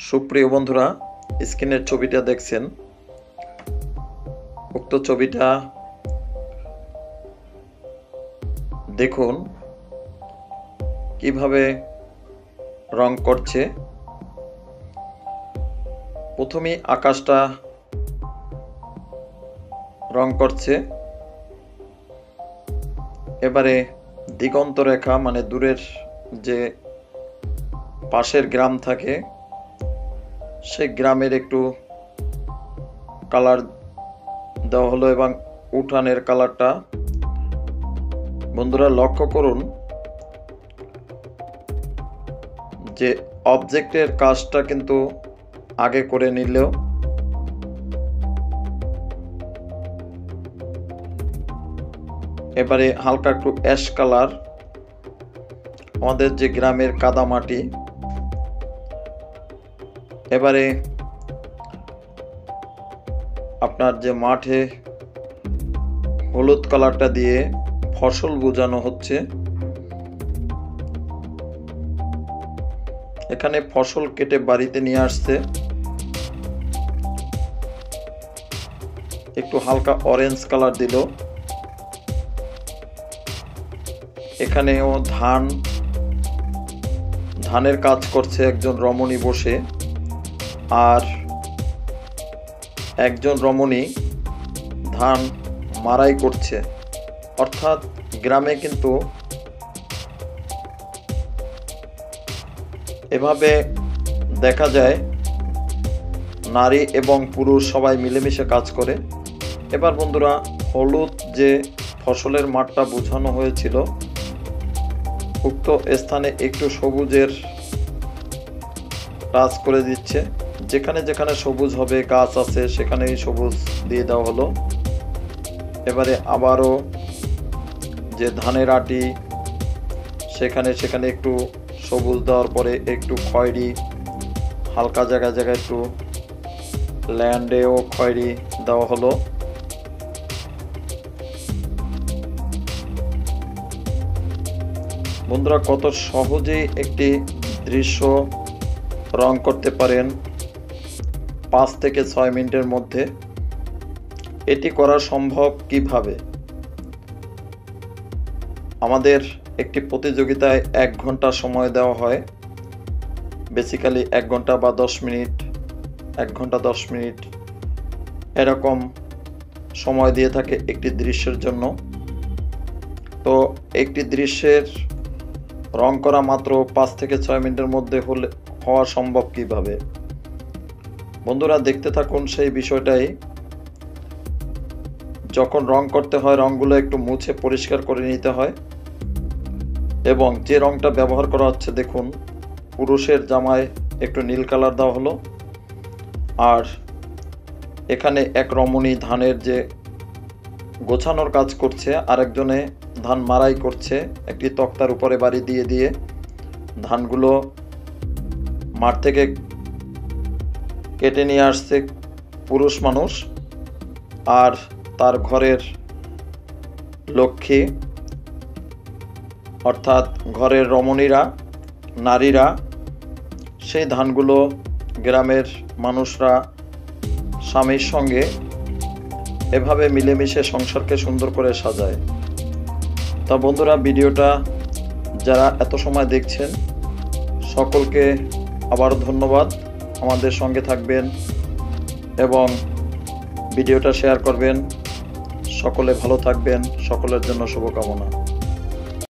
সুপ্রিয় বন্ধুরা, স্ক্রিনের ছবিটা দেখছেন। উক্ত ছবিটা দেখুন কিভাবে রং করছে। প্রথমেই আকাশটা রং করছে, এবারে দিগন্ত রেখা মানে দূরের যে পাশের গ্রাম থাকে সেই গ্রামের একটু কালার দেওয়া হলো এবং উঠানের কালারটা বন্ধুরা লক্ষ্য করুন যে অবজেক্টের কাজটা কিন্তু আগে করে নিলেও এবারে হালকা একটু অ্যাশ কালার, আমাদের যে গ্রামের কাদামাটি। এবারে আপনার যে মাঠে হলুদ কালারটা দিয়ে ফসল বোঝানো হচ্ছে। এখানে ফসল কেটে বাড়িতে নিয়ে আসছে। একটু হালকা অরেঞ্জ কালার দিল। এখানেও ধানের কাজ করছে একজন রমণী বসে, আর একজন রমণী ধান মাড়াই করছে। অর্থাৎ গ্রামে কিন্তু এভাবে দেখা যায় নারী এবং পুরুষ সবাই মিলেমিশে কাজ করে। এবার বন্ধুরা হলুদ যে ফসলের মাঠটা বোঝানো হয়েছিল উক্ত স্থানে একটু সবুজের টাচ করে দিচ্ছে। যেখানে যেখানে সবুজ হবে গাছ আছে সেখানেই সবুজ দিয়ে দেওয়া হলো। এবারে আবারও যে ধানের আটি সেখানে একটু সবুজ দেওয়ার পরে একটু খয়েরি, হালকা জায়গায় জায়গায় একটু ল্যান্ডেও খয়েরি দেওয়া হলো। বন্ধুরা কত সহজেই একটি দৃশ্য রং করতে পারেন 5 থেকে 6 মিনিটের মধ্যে। এটি করা সম্ভব কিভাবে? আমাদের একটি প্রতিযোগিতায় 1 ঘন্টা সময় দেওয়া হয়। বেসিক্যালি 1 ঘন্টা বা 10 মিনিট, 1 ঘন্টা 10 মিনিট এরকম সময় দিয়ে থাকে একটি দৃশ্যের জন্য। তো একটি দৃশ্যের রং করা মাত্র 5 থেকে 6 মিনিটের মধ্যে হওয়া সম্ভব কিভাবে? বন্ধুরা দেখতে থাকুন সেই বিষয়টাই। যখন রং করতে হয় রংগুলো একটু মুছে পরিষ্কার করে নিতে হয়। এবং যে রংটা ব্যবহার করা হচ্ছে দেখুন, পুরুষের জামায় একটু নীল কালার দেওয়া হলো, আর এখানে এক রমণী ধানের যে গোছানোর কাজ করছে, আরেকজনে ধান মাড়াই করছে একটি তক্তার উপরে বাড়ি দিয়ে দিয়ে। ধানগুলো মাঠ থেকে কেটে নিয়ে আসছে পুরুষ মানুষ, আর তার ঘরের লক্ষ্মী অর্থাৎ ঘরের রমণীরা, নারীরা সেই ধানগুলো গ্রামের মানুষরা স্বামীর সঙ্গে এভাবে মিলেমিশে সংসারকে সুন্দর করে সাজায়। তা বন্ধুরা ভিডিওটা যারা এত সময় দেখছেন সকলকে আবার ধন্যবাদ। আমাদের সঙ্গে থাকবেন এবং ভিডিওটা শেয়ার করবেন। সকলে ভালো থাকবেন, সকলের জন্য শুভকামনা।